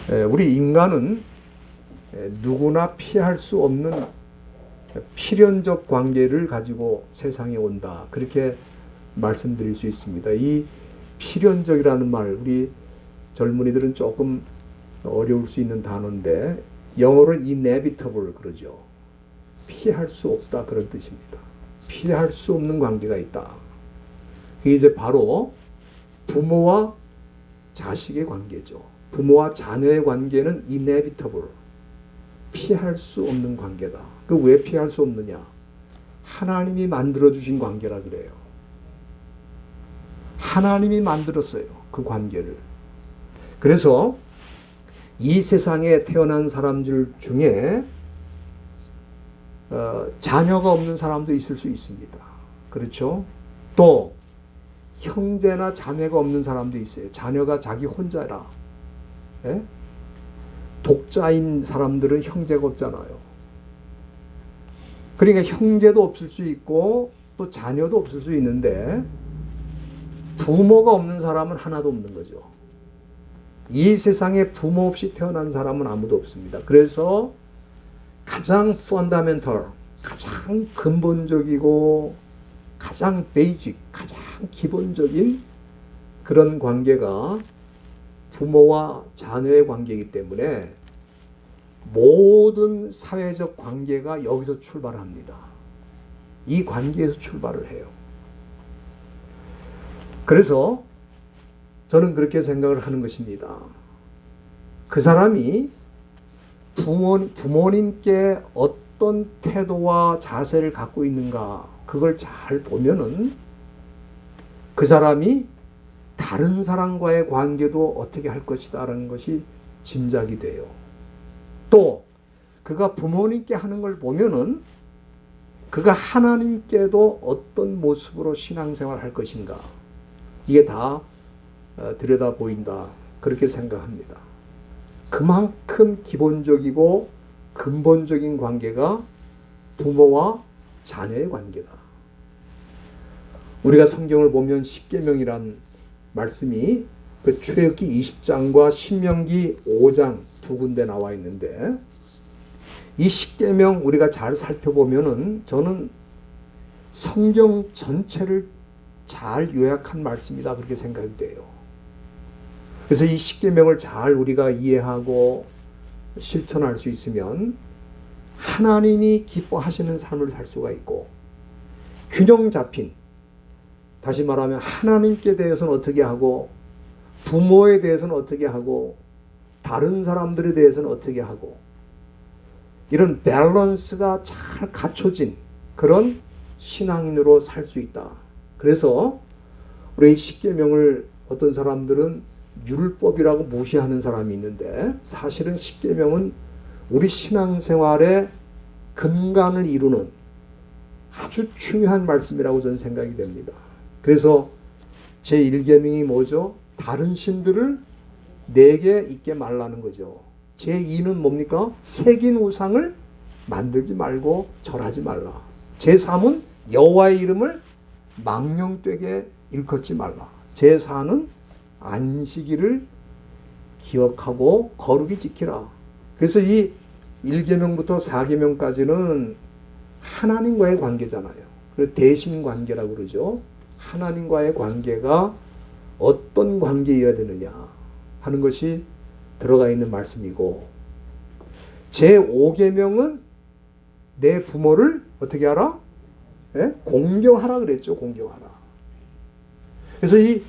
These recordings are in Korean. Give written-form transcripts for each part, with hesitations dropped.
우리 인간은 누구나 피할 수 없는 필연적 관계를 가지고 세상에 온다. 그렇게 말씀드릴 수 있습니다. 이 필연적이라는 말, 우리 젊은이들은 조금 어려울 수 있는 단어인데 영어로 inevitable 그러죠. 피할 수 없다 그런 뜻입니다. 피할 수 없는 관계가 있다. 그게 이제 바로 부모와 자식의 관계죠. 부모와 자녀의 관계는 inevitable, 피할 수 없는 관계다. 그 왜 피할 수 없느냐? 하나님이 만들어주신 관계라 그래요. 하나님이 만들었어요. 그 관계를. 그래서 이 세상에 태어난 사람들 중에 자녀가 없는 사람도 있을 수 있습니다. 그렇죠? 또 형제나 자매가 없는 사람도 있어요. 자녀가 자기 혼자라. 예? 독자인 사람들은 형제가 없잖아요. 그러니까 형제도 없을 수 있고 또 자녀도 없을 수 있는데 부모가 없는 사람은 하나도 없는 거죠. 이 세상에 부모 없이 태어난 사람은 아무도 없습니다. 그래서 가장 펀더멘털, 가장 근본적이고 가장 베이직, 가장 기본적인 그런 관계가 부모와 자녀의 관계이기 때문에 모든 사회적 관계가 여기서 출발합니다. 이 관계에서 출발을 해요. 그래서 저는 그렇게 생각을 하는 것입니다. 그 사람이 부모님께 어떤 태도와 자세를 갖고 있는가, 그걸 잘 보면은 그 사람이 다른 사람과의 관계도 어떻게 할 것이다라는 것이 짐작이 돼요. 또 그가 부모님께 하는 걸 보면은 그가 하나님께도 어떤 모습으로 신앙생활을 할 것인가, 이게 다 들여다 보인다 그렇게 생각합니다. 그만큼 기본적이고 근본적인 관계가 부모와 자녀의 관계다. 우리가 성경을 보면 십계명이란 말씀이 그 출애굽기 20장과 신명기 5장 두 군데 나와 있는데 이 십계명 우리가 잘 살펴보면은 저는 성경 전체를 잘 요약한 말씀이다 그렇게 생각이 돼요. 그래서 이 십계명을 잘 우리가 이해하고 실천할 수 있으면 하나님이 기뻐하시는 삶을 살 수가 있고, 균형 잡힌, 다시 말하면 하나님께 대해서는 어떻게 하고 부모에 대해서는 어떻게 하고 다른 사람들에 대해서는 어떻게 하고, 이런 밸런스가 잘 갖춰진 그런 신앙인으로 살 수 있다. 그래서 우리 십계명을 어떤 사람들은 율법이라고 무시하는 사람이 있는데 사실은 십계명은 우리 신앙생활의 근간을 이루는 아주 중요한 말씀이라고 저는 생각이 됩니다. 그래서 제1계명이 뭐죠? 다른 신들을 내게 있게 말라는 거죠. 제2는 뭡니까? 새긴 우상을 만들지 말고 절하지 말라. 제3은 여호와의 이름을 망령되게 일컫지 말라. 제4는 안식일을 기억하고 거룩히 지키라. 그래서 이 1계명부터 4계명까지는 하나님과의 관계잖아요. 그래서 대신 관계라고 그러죠. 하나님과의 관계가 어떤 관계여야 되느냐 하는 것이 들어가 있는 말씀이고, 제5계명은 내 부모를 어떻게 하라? 예? 공경하라 그랬죠. 공경하라. 그래서 이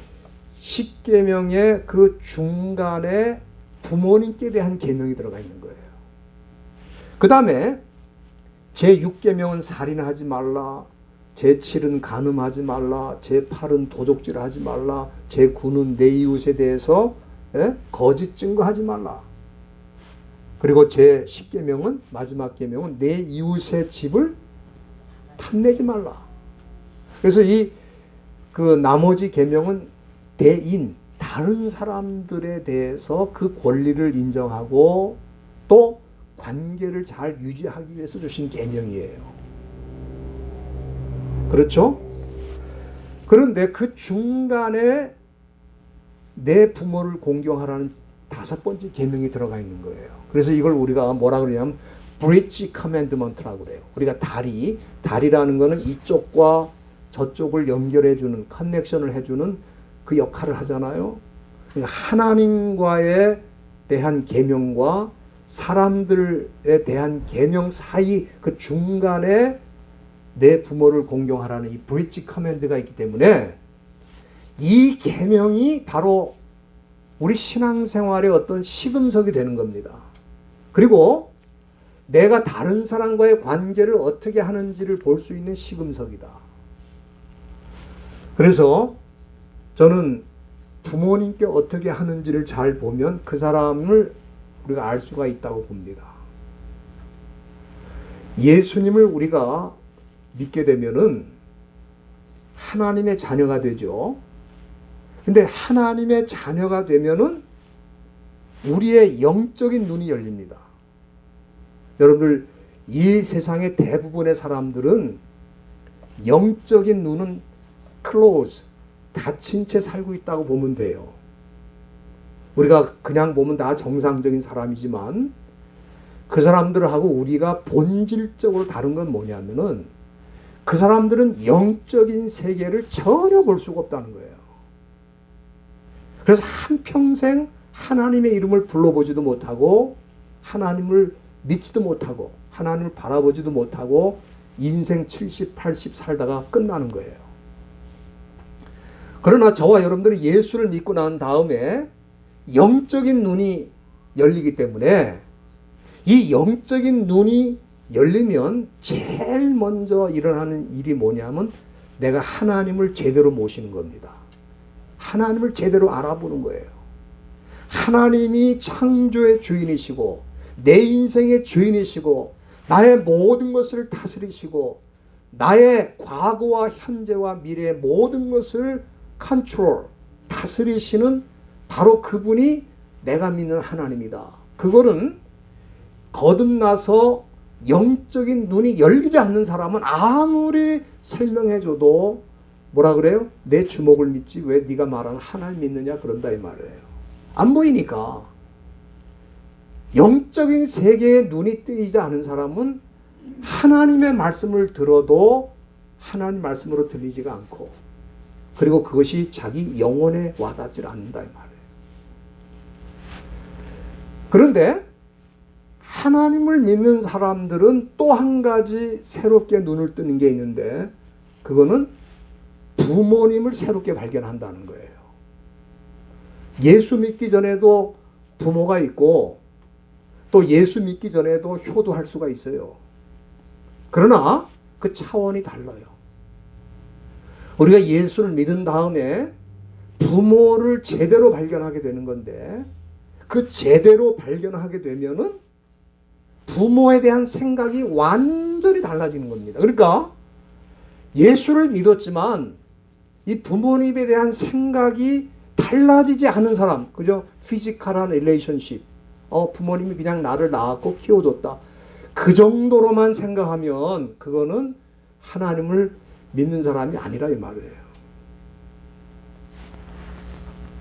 10계명의 그 중간에 부모님께 대한 계명이 들어가 있는 거예요. 그 다음에 제6계명은 살인하지 말라, 제7은 간음하지 말라, 제8은 도적질하지 말라, 제9는 내 이웃에 대해서 거짓 증거하지 말라. 그리고 제10계명은 마지막 계명은 내 이웃의 집을 탐내지 말라. 그래서 그 나머지 계명은 대인, 다른 사람들에 대해서 그 권리를 인정하고 또 관계를 잘 유지하기 위해서 주신 계명이에요. 그렇죠? 그런데 그 중간에 내 부모를 공경하라는 5번째 계명이 들어가 있는 거예요. 그래서 이걸 우리가 뭐라 그러냐면 브릿지 커맨드먼트라고 그래요. 우리가 다리라는 거는 이쪽과 저쪽을 연결해 주는, 커넥션을 해주는 그 역할을 하잖아요. 그러니까 하나님과에 대한 계명과 사람들에 대한 계명 사이 그 중간에 내 부모를 공경하라는 이 브릿지 커맨드가 있기 때문에 이 계명이 바로 우리 신앙생활의 어떤 시금석이 되는 겁니다. 그리고 내가 다른 사람과의 관계를 어떻게 하는지를 볼 수 있는 시금석이다. 그래서 저는 부모님께 어떻게 하는지를 잘 보면 그 사람을 우리가 알 수가 있다고 봅니다. 예수님을 우리가 믿게 되면은 하나님의 자녀가 되죠. 근데 하나님의 자녀가 되면은 우리의 영적인 눈이 열립니다. 여러분들, 이 세상의 대부분의 사람들은 영적인 눈은 close, 닫힌 채 살고 있다고 보면 돼요. 우리가 그냥 보면 다 정상적인 사람이지만 그 사람들하고 우리가 본질적으로 다른 건 뭐냐면은 그 사람들은 영적인 세계를 전혀 볼 수가 없다는 거예요. 그래서 한평생 하나님의 이름을 불러보지도 못하고 하나님을 믿지도 못하고 하나님을 바라보지도 못하고 인생 70, 80 살다가 끝나는 거예요. 그러나 저와 여러분들이 예수를 믿고 난 다음에 영적인 눈이 열리기 때문에 이 영적인 눈이 열리면 제일 먼저 일어나는 일이 뭐냐면 내가 하나님을 제대로 모시는 겁니다. 하나님을 제대로 알아보는 거예요. 하나님이 창조의 주인이시고 내 인생의 주인이시고 나의 모든 것을 다스리시고 나의 과거와 현재와 미래의 모든 것을 컨트롤, 다스리시는 바로 그분이 내가 믿는 하나님이다. 그거는 거듭나서 영적인 눈이 열리지 않는 사람은 아무리 설명해줘도 뭐라 그래요? 내 주먹을 믿지 왜 네가 말하는 하나님 믿느냐 그런다 이 말이에요. 안 보이니까. 영적인 세계에 눈이 뜨이지 않은 사람은 하나님의 말씀을 들어도 하나님 말씀으로 들리지가 않고 그리고 그것이 자기 영혼에 와닿지 않는다 이 말이에요. 그런데 하나님을 믿는 사람들은 또 한 가지 새롭게 눈을 뜨는 게 있는데 그거는 부모님을 새롭게 발견한다는 거예요. 예수 믿기 전에도 부모가 있고 또 예수 믿기 전에도 효도할 수가 있어요. 그러나 그 차원이 달라요. 우리가 예수를 믿은 다음에 부모를 제대로 발견하게 되는 건데 그 제대로 발견하게 되면은 부모에 대한 생각이 완전히 달라지는 겁니다. 그러니까 예수를 믿었지만 이 부모님에 대한 생각이 달라지지 않은 사람, 그죠? 피지컬한 릴레이션십. 부모님이 그냥 나를 낳았고 키워줬다. 그 정도로만 생각하면 그거는 하나님을 믿는 사람이 아니라 이 말이에요.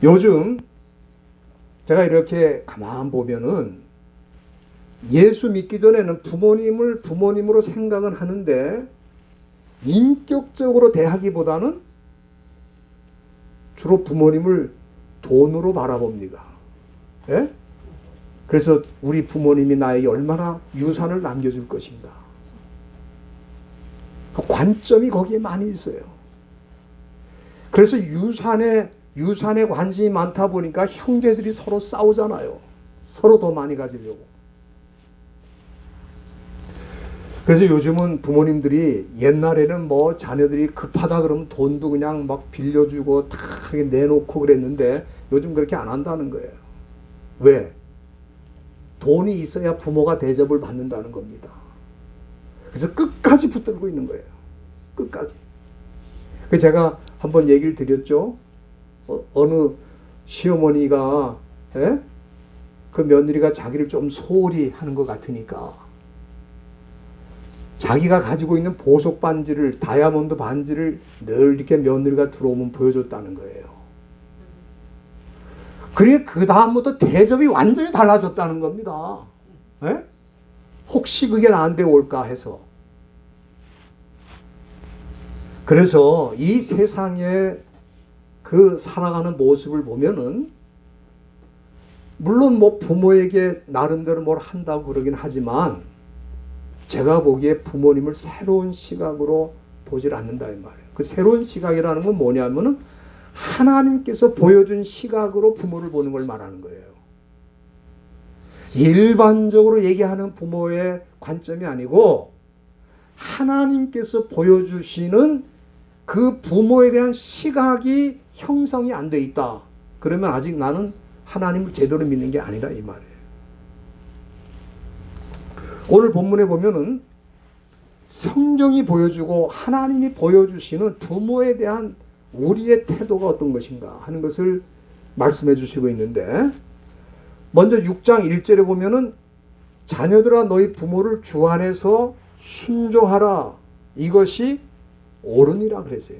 요즘 제가 이렇게 가만 보면은 예수 믿기 전에는 부모님을 부모님으로 생각은 하는데 인격적으로 대하기보다는 주로 부모님을 돈으로 바라봅니다. 예? 그래서 우리 부모님이 나에게 얼마나 유산을 남겨줄 것인가. 관점이 거기에 많이 있어요. 그래서 유산에 관심이 많다 보니까 형제들이 서로 싸우잖아요. 서로 더 많이 가지려고. 그래서 요즘은 부모님들이 옛날에는 뭐 자녀들이 급하다 그러면 돈도 그냥 막 빌려주고 다 내놓고 그랬는데 요즘 그렇게 안 한다는 거예요. 왜? 돈이 있어야 부모가 대접을 받는다는 겁니다. 그래서 끝까지 붙들고 있는 거예요. 끝까지. 제가 한번 얘기를 드렸죠. 어느 시어머니가 그 며느리가 자기를 좀 소홀히 하는 것 같으니까 자기가 가지고 있는 보석 반지를 다이아몬드 반지를 늘 이렇게 며느리가 들어오면 보여줬다는 거예요. 그래 그 다음부터 대접이 완전히 달라졌다는 겁니다. 에? 혹시 그게 나한테 올까 해서. 그래서 이 세상에 그 살아가는 모습을 보면은 물론 뭐 부모에게 나름대로 뭘 한다고 그러긴 하지만 제가 보기에 부모님을 새로운 시각으로 보질 않는다 이 말이에요. 그 새로운 시각이라는 건 뭐냐면은 하나님께서 보여준 시각으로 부모를 보는 걸 말하는 거예요. 일반적으로 얘기하는 부모의 관점이 아니고 하나님께서 보여주시는 그 부모에 대한 시각이 형성이 안 돼 있다. 그러면 아직 나는 하나님을 제대로 믿는 게 아니라 이 말이에요. 오늘 본문에 보면은 성경이 보여주고 하나님이 보여주시는 부모에 대한 우리의 태도가 어떤 것인가 하는 것을 말씀해 주시고 있는데, 먼저 6장 1절에 보면은 자녀들아 너희 부모를 주 안에서 순종하라 이것이 옳으니라 그랬어요.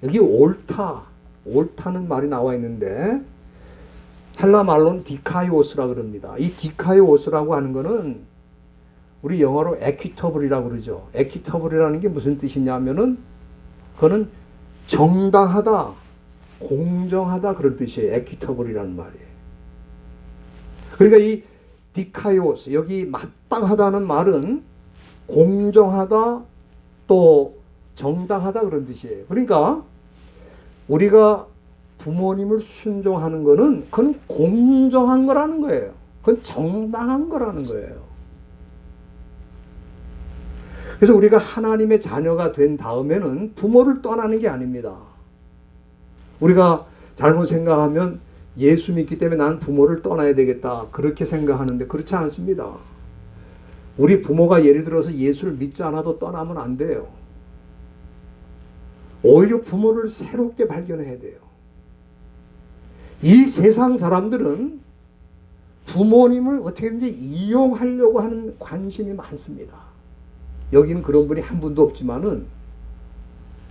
여기 옳다는 말이 나와 있는데 헬라 말로는 디카이오스라 그럽니다. 이 디카이오스라고 하는 거는 우리 영어로 에퀴터블이라고 그러죠. 에퀴터블이라는 게 무슨 뜻이냐면은 그거는 정당하다, 공정하다 그런 뜻이에요. 에퀴터블이라는 말이에요. 그러니까 이 디카이오스, 여기 마땅하다는 말은 공정하다 또 정당하다 그런 뜻이에요. 그러니까 우리가 부모님을 순종하는 거는 그건 공정한 거라는 거예요. 그건 정당한 거라는 거예요. 그래서 우리가 하나님의 자녀가 된 다음에는 부모를 떠나는 게 아닙니다. 우리가 잘못 생각하면 예수 믿기 때문에 난 부모를 떠나야 되겠다 그렇게 생각하는데 그렇지 않습니다. 우리 부모가 예를 들어서 예수를 믿지 않아도 떠나면 안 돼요. 오히려 부모를 새롭게 발견해야 돼요. 이 세상 사람들은 부모님을 어떻게든지 이용하려고 하는 관심이 많습니다. 여기는 그런 분이 한 분도 없지만은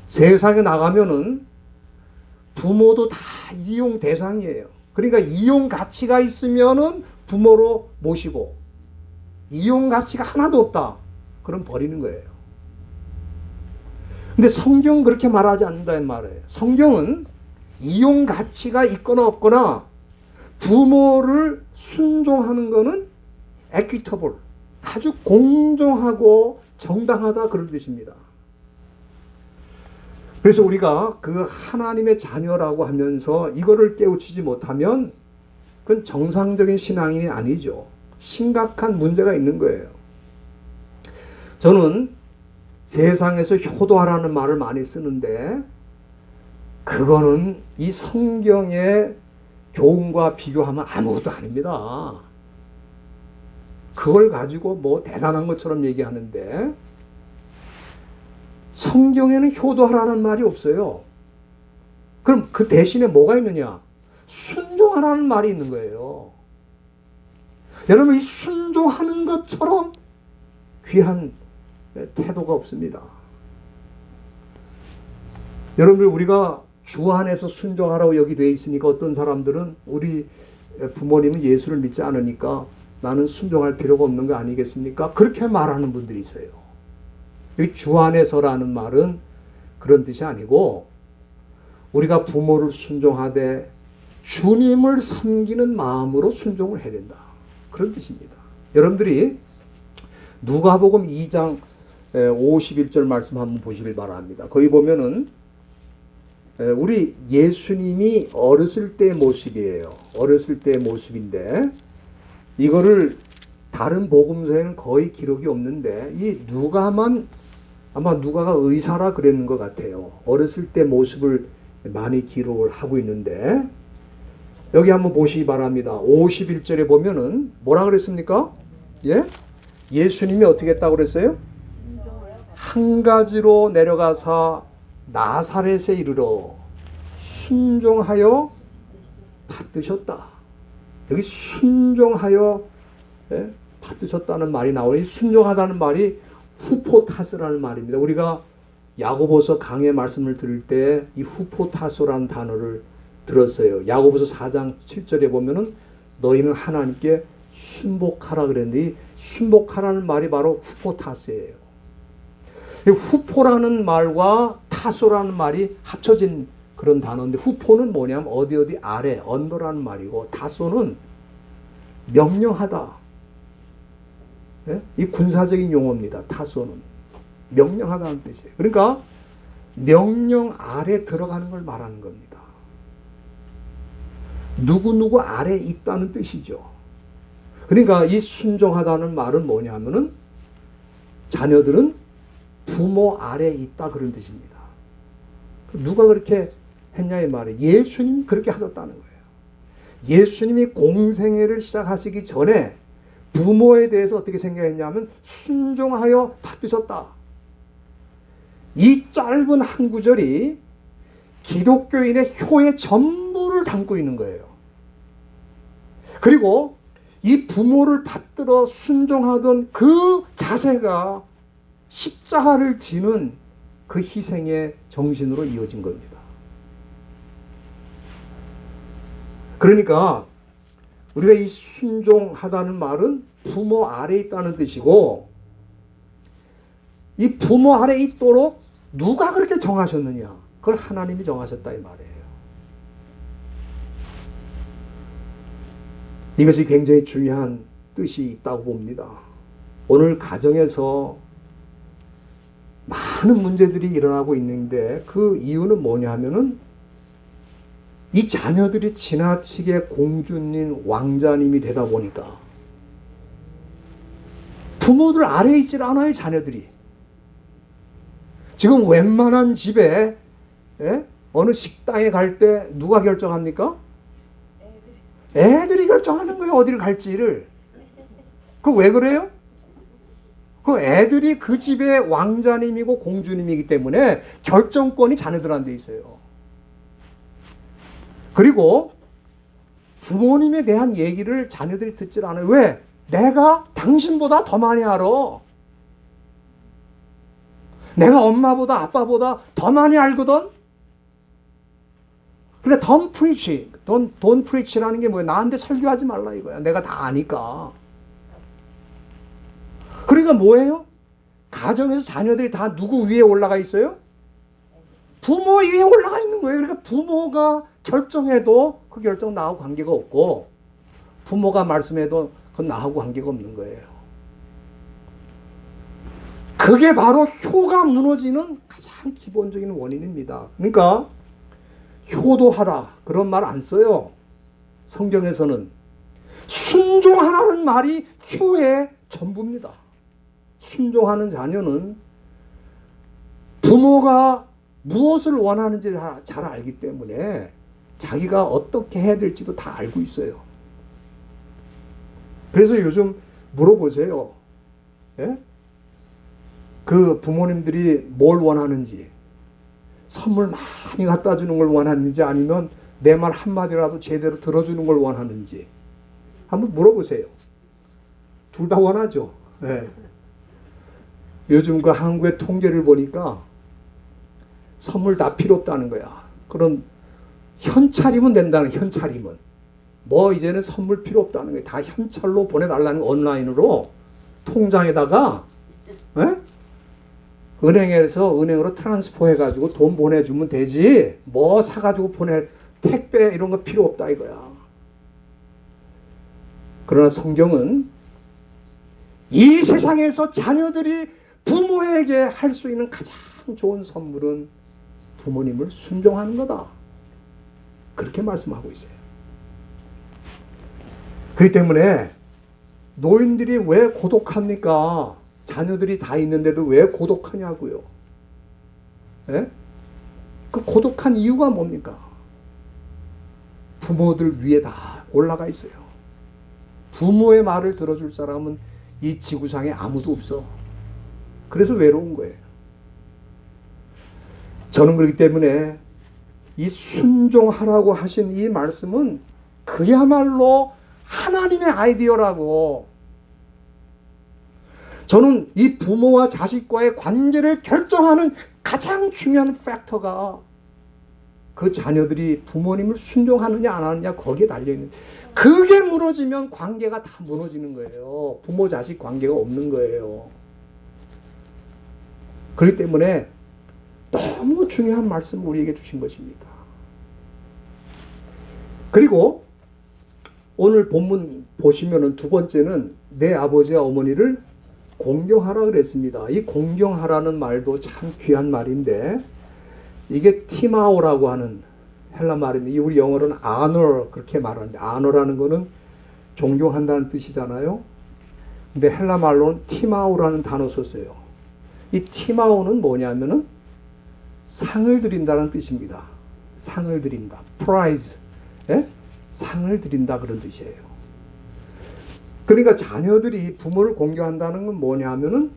세상에 나가면은 부모도 다 이용 대상이에요. 그러니까 이용 가치가 있으면은 부모로 모시고 이용 가치가 하나도 없다. 그럼 버리는 거예요. 근데 성경은 그렇게 말하지 않는다는 말이에요. 성경은 이용 가치가 있거나 없거나 부모를 순종하는 것은 에퀴터블, 아주 공정하고 정당하다 그런 뜻입니다. 그래서 우리가 그 하나님의 자녀라고 하면서 이거를 깨우치지 못하면 그건 정상적인 신앙인이 아니죠. 심각한 문제가 있는 거예요. 저는 세상에서 효도하라는 말을 많이 쓰는데 그거는 이 성경의 교훈과 비교하면 아무것도 아닙니다. 그걸 가지고 뭐 대단한 것처럼 얘기하는데 성경에는 효도하라는 말이 없어요. 그럼 그 대신에 뭐가 있느냐? 순종하라는 말이 있는 거예요. 여러분 이 순종하는 것처럼 귀한 태도가 없습니다. 여러분들 우리가 주 안에서 순종하라고 여기 되어 있으니까 어떤 사람들은 우리 부모님은 예수를 믿지 않으니까 나는 순종할 필요가 없는 거 아니겠습니까? 그렇게 말하는 분들이 있어요. 이 주 안에서라는 말은 그런 뜻이 아니고 우리가 부모를 순종하되 주님을 섬기는 마음으로 순종을 해야 된다. 그런 뜻입니다. 여러분들이 누가복음 2장 51절 말씀 한번 보시길 바랍니다. 거기 보면은 우리 예수님이 어렸을 때의 모습이에요. 어렸을 때의 모습인데 이거를 다른 복음서에는 거의 기록이 없는데 이 누가만 아마 누가가 의사라 그랬는 것 같아요. 어렸을 때 모습을 많이 기록을 하고 있는데 여기 한번 보시기 바랍니다. 51절에 보면은 뭐라 그랬습니까? 예? 예수님이 어떻게 했다고 그랬어요? 한 가지로 내려가사 나사렛에 이르러 순종하여 받드셨다. 여기 순종하여 받드셨다는 말이 나오니 순종하다는 말이 후포타스라는 말입니다. 우리가 야고보서 강의 말씀을 들을 때 이 후포타스라는 단어를 들었어요. 야고보서 4장 7절에 보면은 너희는 하나님께 순복하라 그랬는데 이 순복하라는 말이 바로 후포타스예요. 이 후포라는 말과 타소라는 말이 합쳐진 그런 단어인데 후포는 뭐냐면 어디 아래 언더라는 말이고 타소는 명령하다. 예? 이 군사적인 용어입니다. 타소는 명령하다는 뜻이에요. 그러니까 명령 아래 들어가는 걸 말하는 겁니다. 누구 아래 있다는 뜻이죠. 그러니까 이 순종하다는 말은 뭐냐면은 자녀들은 부모 아래 있다 그런 뜻입니다. 누가 그렇게 했냐 이 말이에요. 예수님이 그렇게 하셨다는 거예요. 예수님이 공생애를 시작하시기 전에 부모에 대해서 어떻게 생각했냐면 순종하여 받드셨다. 이 짧은 한 구절이 기독교인의 효의 전부를 담고 있는 거예요. 그리고 이 부모를 받들어 순종하던 그 자세가 십자가를 지는 그 희생의 정신으로 이어진 겁니다. 그러니까 우리가 이 순종하다는 말은 부모 아래에 있다는 뜻이고 이 부모 아래에 있도록 누가 그렇게 정하셨느냐? 그걸 하나님이 정하셨다 이 말이에요. 이것이 굉장히 중요한 뜻이 있다고 봅니다. 오늘 가정에서 많은 문제들이 일어나고 있는데 그 이유는 뭐냐 하면은 이 자녀들이 지나치게 공주님, 왕자님이 되다 보니까 부모들 아래에 있질 않아요, 자녀들이. 지금 웬만한 집에 어느 식당에 갈 때 누가 결정합니까? 애들이 결정하는 거예요, 어디를 갈지를. 그 왜 그래요? 그 애들이 그 집의 왕자님이고 공주님이기 때문에 결정권이 자녀들한테 있어요. 그리고 부모님에 대한 얘기를 자녀들이 듣질 않아요. 왜? 내가 당신보다 더 많이 알아. 내가 엄마보다 아빠보다 더 많이 알거든. 그래, don't preach. don't preach라는 게 뭐야? 나한테 설교하지 말라 이거야. 내가 다 아니까. 그러니까 뭐예요? 가정에서 자녀들이 다 누구 위에 올라가 있어요? 부모 위에 올라가 있는 거예요. 그러니까 부모가 결정해도 그 결정 나하고 관계가 없고 부모가 말씀해도 그건 나하고 관계가 없는 거예요. 그게 바로 효가 무너지는 가장 기본적인 원인입니다. 그러니까 효도하라 그런 말 안 써요. 성경에서는 순종하라는 말이 효의 전부입니다. 순종하는 자녀는 부모가 무엇을 원하는지 잘 알기 때문에 자기가 어떻게 해야 될지도 다 알고 있어요. 그래서 요즘 물어보세요. 예? 그 부모님들이 뭘 원하는지, 선물 많이 갖다 주는 걸 원하는지 아니면 내 말 한마디라도 제대로 들어주는 걸 원하는지 한번 물어보세요. 둘 다 원하죠. 예. 요즘 그 한국의 통계를 보니까 선물 다 필요 없다는 거야. 그럼 현찰이면 된다는, 현찰이면. 뭐 이제는 선물 필요 없다는 거야. 다 현찰로 보내달라는 거, 온라인으로 통장에다가 은행으로 트랜스퍼 해가지고 돈 보내주면 되지. 뭐 사가지고 택배 이런 거 필요 없다 이거야. 그러나 성경은 이 세상에서 자녀들이 부모에게 할 수 있는 가장 좋은 선물은 부모님을 순종하는 거다. 그렇게 말씀하고 있어요. 그렇기 때문에 노인들이 왜 고독합니까? 자녀들이 다 있는데도 왜 고독하냐고요. 예? 그 고독한 이유가 뭡니까? 부모들 위에 다 올라가 있어요. 부모의 말을 들어줄 사람은 이 지구상에 아무도 없어. 그래서 외로운 거예요. 저는 그렇기 때문에 이 순종하라고 하신 이 말씀은 그야말로 하나님의 아이디어라고. 저는 이 부모와 자식과의 관계를 결정하는 가장 중요한 팩터가 그 자녀들이 부모님을 순종하느냐 안 하느냐 거기에 달려있는, 그게 무너지면 관계가 다 무너지는 거예요. 부모 자식 관계가 없는 거예요. 그렇기 때문에 너무 중요한 말씀을 우리에게 주신 것입니다. 그리고 오늘 본문 보시면은 두 번째는 내 아버지와 어머니를 공경하라 그랬습니다. 이 공경하라는 말도 참 귀한 말인데, 이게 티마오라고 하는 헬라 말인데, 우리 영어로는 honor 그렇게 말하는데, honor라는 거는 존경한다는 뜻이잖아요. 근데 헬라 말로는 티마오라는 단어 썼어요. 이 티마오는 뭐냐면은 상을 드린다는 뜻입니다. 상을 드린다. prize. 예? 상을 드린다 그런 뜻이에요. 그러니까 자녀들이 부모를 공경한다는 건 뭐냐면은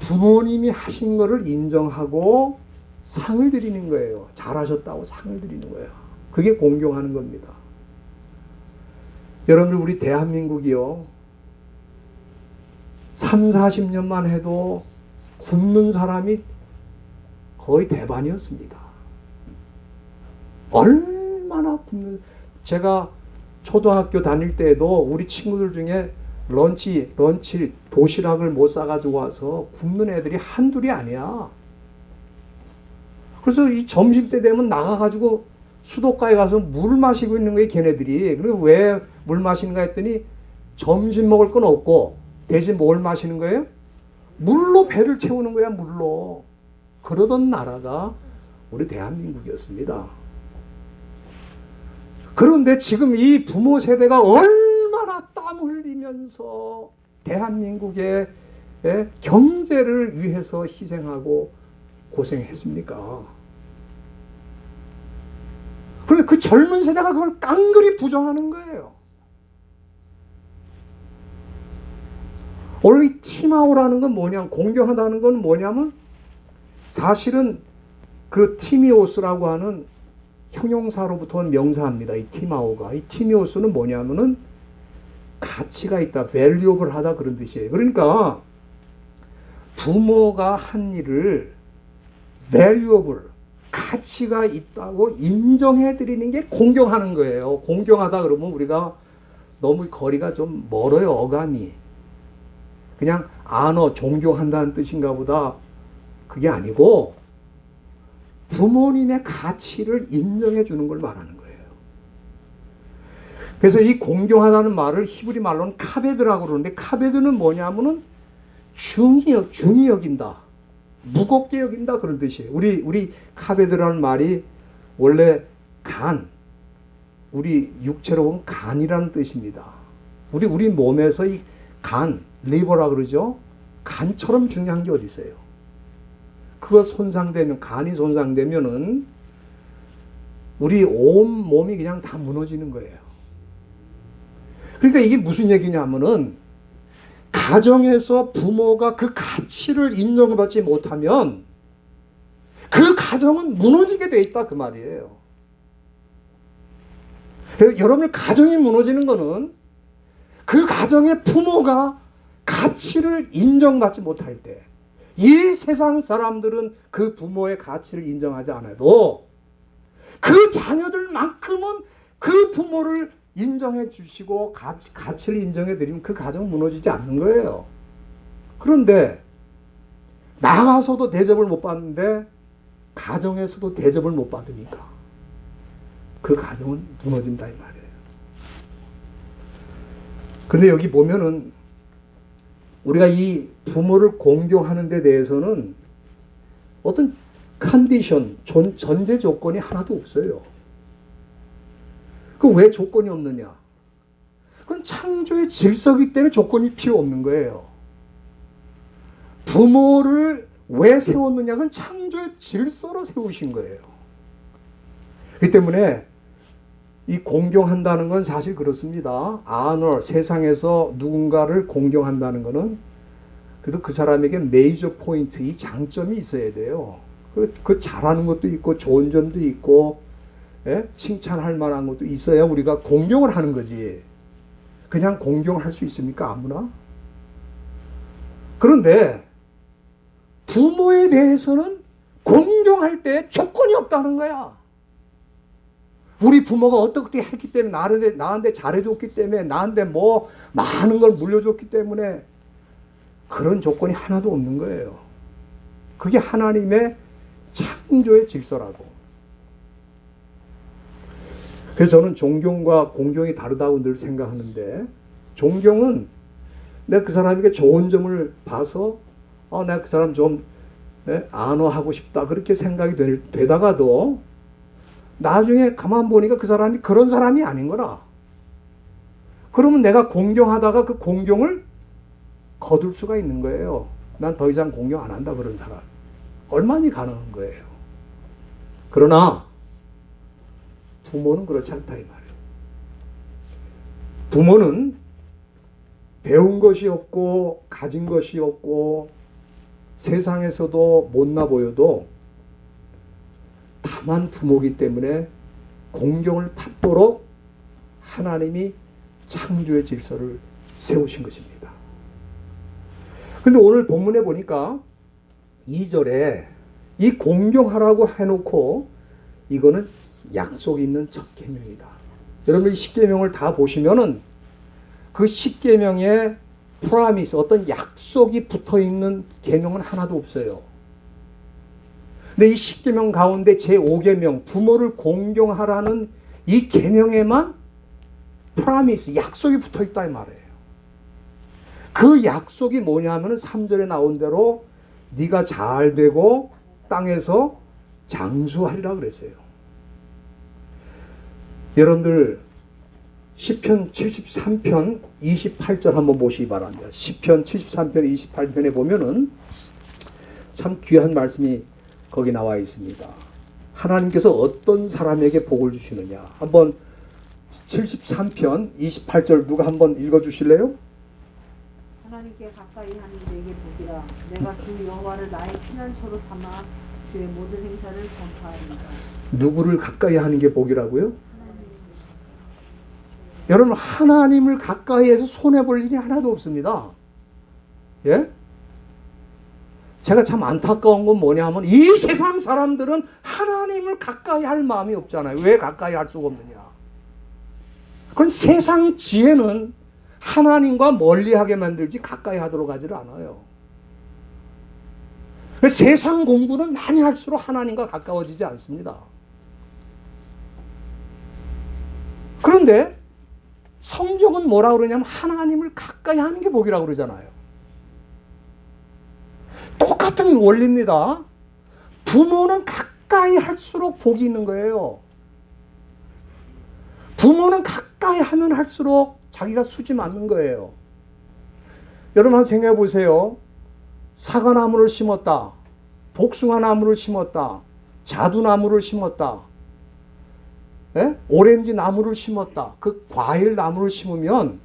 부모님이 하신 거를 인정하고 상을 드리는 거예요. 잘하셨다고 상을 드리는 거예요. 그게 공경하는 겁니다. 여러분들, 우리 대한민국이요, 3, 40년만 해도 굶는 사람이 거의 대반이었습니다. 얼마나 굶는, 제가 초등학교 다닐 때에도 우리 친구들 중에 런치 도시락을 못 싸가지고 와서 굶는 애들이 한둘이 아니야. 그래서 이 점심때 되면 나가가지고 수도가에 가서 물 마시고 있는 거예요, 걔네들이. 그리고 왜 물 마시는가 했더니 점심 먹을 건 없고 대신 뭘 마시는 거예요? 물로 배를 채우는 거야, 물로. 그러던 나라가 우리 대한민국이었습니다. 그런데 지금 이 부모 세대가 얼마나 땀 흘리면서 대한민국의 경제를 위해서 희생하고 고생했습니까? 그런데 그 젊은 세대가 그걸 깡그리 부정하는 거예요. 오늘 이 티마오라는 건 뭐냐, 공경하다는 건 뭐냐면, 사실은 그 티미오스라고 하는 형용사로부터 온 명사입니다. 이 티마오가. 이 티미오스는 뭐냐면은 가치가 있다, valuable 하다 그런 뜻이에요. 그러니까 부모가 한 일을 valuable, 가치가 있다고 인정해 드리는 게 공경하는 거예요. 공경하다 그러면 우리가 너무 거리가 좀 멀어요, 어감이. 그냥 존경한다는 뜻인가 보다. 그게 아니고 부모님의 가치를 인정해 주는 걸 말하는 거예요. 그래서 이 공경하다는 말을 히브리 말로는 카베드라고 그러는데, 카베드는 뭐냐면은 중히 여긴다, 무겁게 여긴다 그런 뜻이에요. 우리 카베드라는 말이 원래 우리 육체로 보면 간이라는 뜻입니다. 우리 몸에서 이 리버라 그러죠. 간처럼 중요한 게 어디 있어요? 그거 손상되면, 간이 손상되면은 우리 온 몸이 그냥 다 무너지는 거예요. 그러니까 이게 무슨 얘기냐면은, 가정에서 부모가 그 가치를 인정받지 못하면 그 가정은 무너지게 돼 있다 그 말이에요. 그래서 여러분의 가정이 무너지는 거는 그 가정의 부모가 가치를 인정받지 못할 때, 이 세상 사람들은 그 부모의 가치를 인정하지 않아도 그 자녀들만큼은 그 부모를 인정해 주시고 가치를 인정해 드리면 그 가정은 무너지지 않는 거예요. 그런데 나가서도 대접을 못 받는데 가정에서도 대접을 못 받으니까 그 가정은 무너진다 이 말이에요. 그런데 여기 보면은 우리가 이 부모를 공경하는 데 대해서는 어떤 컨디션, 전제 조건이 하나도 없어요. 그 왜 조건이 없느냐? 그건 창조의 질서이기 때문에 조건이 필요 없는 거예요. 부모를 왜 세웠느냐? 그건 창조의 질서로 세우신 거예요. 그렇기 때문에 이 공경한다는 건 사실 그렇습니다. honor, 세상에서 누군가를 공경한다는 것은 그래도 그 사람에게 메이저 포인트, 이 장점이 있어야 돼요. 그 잘하는 것도 있고 좋은 점도 있고, 칭찬할 만한 것도 있어야 우리가 공경을 하는 거지. 그냥 공경할 수 있습니까? 아무나? 그런데 부모에 대해서는 공경할 때 조건이 없다는 거야. 우리 부모가 어떻게 했기 때문에 나한테 잘해줬기 때문에 나한테 뭐 많은 걸 물려줬기 때문에 그런 조건이 하나도 없는 거예요. 그게 하나님의 창조의 질서라고. 그래서 저는 존경과 공경이 다르다고 늘 생각하는데, 존경은 내가 그 사람에게 좋은 점을 봐서 내가 그 사람 좀 안어하고 싶다 그렇게 생각이 되다가도 나중에 가만 보니까 그 사람이 그런 사람이 아닌 거라. 그러면 내가 공경하다가 그 공경을 거둘 수가 있는 거예요. 난 더 이상 공경 안 한다 그런 사람. 얼마나 가능한 거예요. 그러나 부모는 그렇지 않다 이 말이에요. 부모는 배운 것이 없고 가진 것이 없고 세상에서도 못나 보여도 다만 부모기 때문에 공경을 받도록 하나님이 창조의 질서를 세우신 것입니다. 그런데 오늘 본문에 보니까 2절에 이 공경하라고 해놓고 이거는 약속이 있는 첫 계명이다. 여러분 이 10계명을 다 보시면은 그 10계명에 프라미스 어떤 약속이 붙어있는 계명은 하나도 없어요. 근데 이 10계명 가운데 제5계명 부모를 공경하라는 이 계명에만 프라미스 약속이 붙어있다 이 말이에요. 그 약속이 뭐냐면 3절에 나온 대로 네가 잘 되고 땅에서 장수하리라 그랬어요. 여러분들 시편 73편 28절 한번 보시기 바랍니다. 시편 73편 28편에 보면은 참 귀한 말씀이 거기 나와 있습니다. 하나님께서 어떤 사람에게 복을 주시느냐. 한번 73편 28절 누가 한번 읽어 주실래요? 하나님께 가까이 하는 내게 복이라. 내가 주 여호와를 나의 피난처로 삼아 주의 모든 행사를 전파하리이다. 누구를 가까이 하는 게 복이라고요? 여러분 하나님을 가까이해서 손해볼 일이 하나도 없습니다. 예? 제가 참 안타까운 건 뭐냐면 이 세상 사람들은 하나님을 가까이 할 마음이 없잖아요. 왜 가까이 할 수가 없느냐. 그건 세상 지혜는 하나님과 멀리하게 만들지 가까이 하도록 하지를 않아요. 세상 공부는 많이 할수록 하나님과 가까워지지 않습니다. 그런데 성경은 뭐라 그러냐면 하나님을 가까이 하는 게 복이라고 그러잖아요. 똑같은 원리입니다. 부모는 가까이 할수록 복이 있는 거예요. 부모는 가까이 하면 할수록 자기가 수지 맞는 거예요. 여러분 한번 생각해 보세요. 사과나무를 심었다. 복숭아나무를 심었다. 자두나무를 심었다. 예? 오렌지 나무를 심었다. 그 과일 나무를 심으면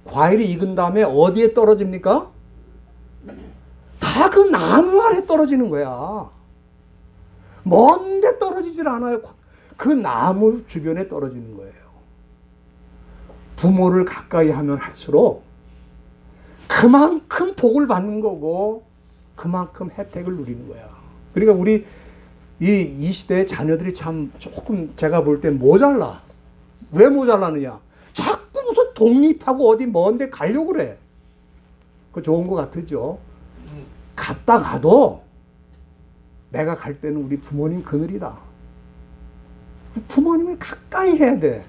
과일이 익은 다음에 어디에 떨어집니까? 다 그 나무 아래 떨어지는 거야. 먼데 떨어지질 않아요. 그 나무 주변에 떨어지는 거예요. 부모를 가까이 하면 할수록 그만큼 복을 받는 거고 그만큼 혜택을 누리는 거야. 그러니까 우리 이 시대의 자녀들이 참 조금 제가 볼 때 모자라. 왜 모자라느냐? 자꾸 무슨 독립하고 어디 먼데 가려고 그래. 그거 좋은 것 같으죠? 갔다 가도 내가 갈 때는 우리 부모님 그늘이다. 부모님을 가까이 해야 돼.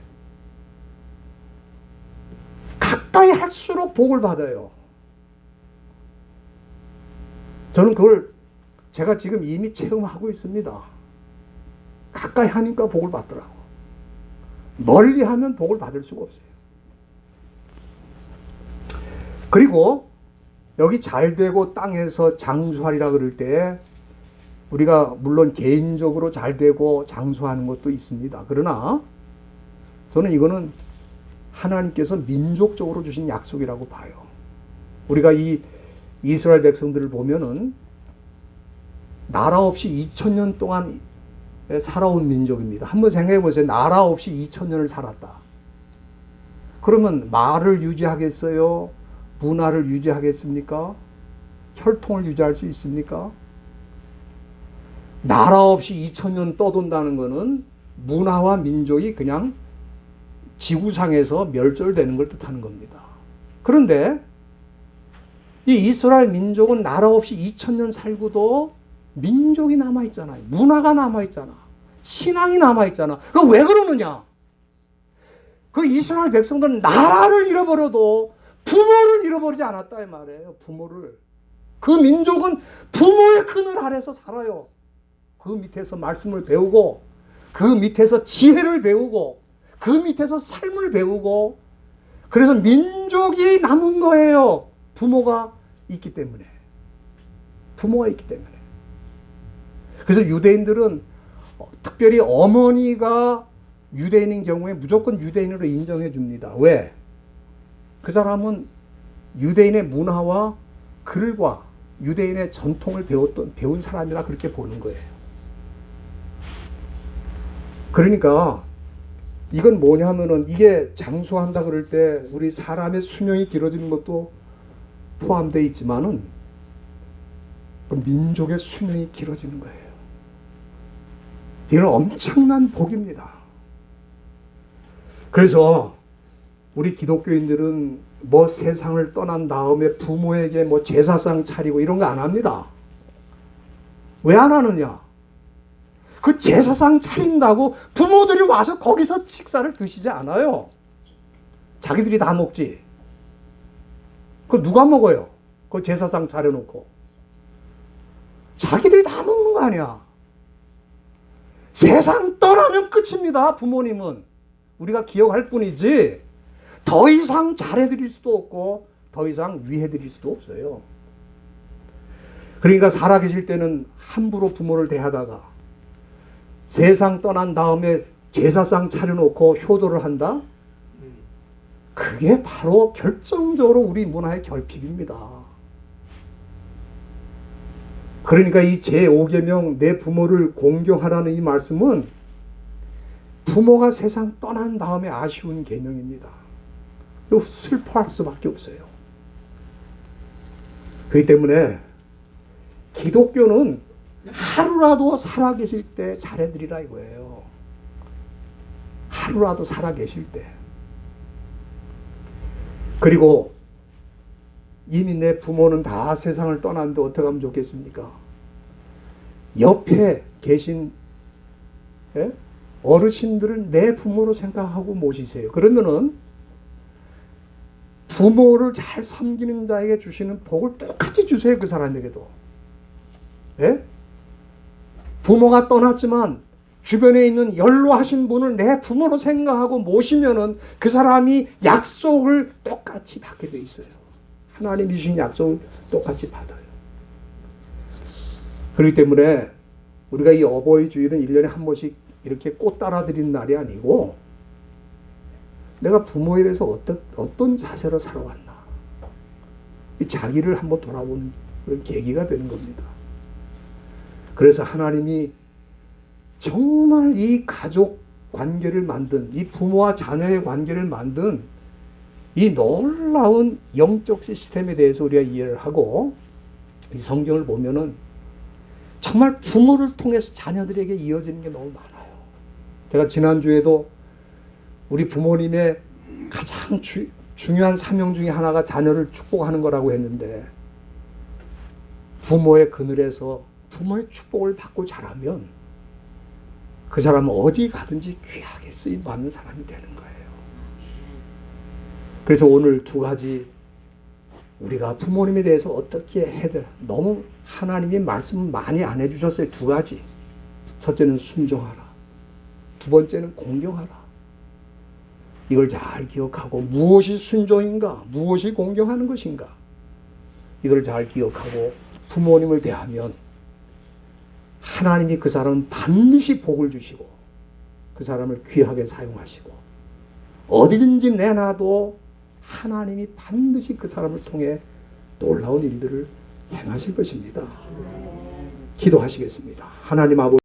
가까이 할수록 복을 받아요. 저는 그걸 제가 지금 이미 체험하고 있습니다. 가까이 하니까 복을 받더라고. 멀리 하면 복을 받을 수가 없어요. 그리고 여기 잘 되고 땅에서 장수하리라 그럴 때 우리가 물론 개인적으로 잘 되고 장수하는 것도 있습니다. 그러나 저는 이거는 하나님께서 민족적으로 주신 약속이라고 봐요. 우리가 이 이스라엘 백성들을 보면은 나라 없이 2000년 동안 살아온 민족입니다. 한번 생각해 보세요. 나라 없이 2000년을 살았다. 그러면 말을 유지하겠어요? 문화를 유지하겠습니까? 혈통을 유지할 수 있습니까? 나라 없이 2000년 떠돈다는 것은 문화와 민족이 그냥 지구상에서 멸절되는 걸 뜻하는 겁니다. 그런데 이 이스라엘 민족은 나라 없이 2000년 살고도 민족이 남아있잖아요. 문화가 남아있잖아. 신앙이 남아있잖아. 그럼 왜 그러느냐? 그 이스라엘 백성들은 나라를 잃어버려도 부모를 잃어버리지 않았다 이 말이에요. 부모를. 그 민족은 부모의 그늘 아래서 살아요. 그 밑에서 말씀을 배우고 그 밑에서 지혜를 배우고 그 밑에서 삶을 배우고 그래서 민족이 남은 거예요. 부모가 있기 때문에. 부모가 있기 때문에. 그래서 유대인들은 특별히 어머니가 유대인인 경우에 무조건 유대인으로 인정해 줍니다. 왜? 그 사람은 유대인의 문화와 글과 유대인의 전통을 배운 사람이라 그렇게 보는 거예요. 그러니까 이건 뭐냐면은 이게 장수한다 그럴 때 우리 사람의 수명이 길어지는 것도 포함되어 있지만은 민족의 수명이 길어지는 거예요. 이건 엄청난 복입니다. 그래서 우리 기독교인들은 뭐 세상을 떠난 다음에 부모에게 뭐 제사상 차리고 이런 거 안 합니다. 왜 안 하느냐? 그 제사상 차린다고 부모들이 와서 거기서 식사를 드시지 않아요. 자기들이 다 먹지. 그 누가 먹어요? 그 제사상 차려놓고. 자기들이 다 먹는 거 아니야. 세상 떠나면 끝입니다. 부모님은. 우리가 기억할 뿐이지 더 이상 잘해드릴 수도 없고 더 이상 위해드릴 수도 없어요. 그러니까 살아계실 때는 함부로 부모를 대하다가 세상 떠난 다음에 제사상 차려놓고 효도를 한다? 그게 바로 결정적으로 우리 문화의 결핍입니다. 그러니까 이 제5계명 내 부모를 공경하라는 이 말씀은 부모가 세상 떠난 다음에 아쉬운 계명입니다. 슬퍼할 수밖에 없어요. 그렇기 때문에 기독교는 하루라도 살아계실 때 잘해드리라 이거예요. 하루라도 살아계실 때. 그리고 이미 내 부모는 다 세상을 떠났는데 어떻게 하면 좋겠습니까? 옆에 계신 어르신들을 내 부모로 생각하고 모시세요. 그러면은 부모를 잘 섬기는 자에게 주시는 복을 똑같이 주세요. 그 사람에게도. 예? 부모가 떠났지만 주변에 있는 연로하신 분을 내 부모로 생각하고 모시면은 그 사람이 약속을 똑같이 받게 돼 있어요. 하나님이 주신 약속을 똑같이 받아요. 그렇기 때문에 우리가 이 어버이 주일은 1년에 한 번씩 이렇게 꽃 따라드리는 날이 아니고 내가 부모에 대해서 어떤 자세로 살아왔나 이 자기를 한번 돌아보는 그런 계기가 되는 겁니다. 그래서 하나님이 정말 이 가족 관계를 만든 이 부모와 자녀의 관계를 만든 이 놀라운 영적 시스템에 대해서 우리가 이해를 하고 이 성경을 보면은 정말 부모를 통해서 자녀들에게 이어지는 게 너무 많아요. 제가 지난주에도 우리 부모님의 가장 중요한 사명 중에 하나가 자녀를 축복하는 거라고 했는데 부모의 그늘에서 부모의 축복을 받고 자라면 그 사람은 어디 가든지 귀하게 쓰임받는 사람이 되는 거예요. 그래서 오늘 두 가지 우리가 부모님에 대해서 어떻게 해야 되나 너무 하나님이 말씀을 많이 안 해주셨어요. 두 가지. 첫째는 순종하라. 두 번째는 공경하라. 이걸 잘 기억하고 무엇이 순종인가 무엇이 공경하는 것인가 이걸 잘 기억하고 부모님을 대하면 하나님이 그 사람은 반드시 복을 주시고 그 사람을 귀하게 사용하시고 어디든지 내놔도 하나님이 반드시 그 사람을 통해 놀라운 일들을 행하실 것입니다. 기도하시겠습니다. 하나님 아버지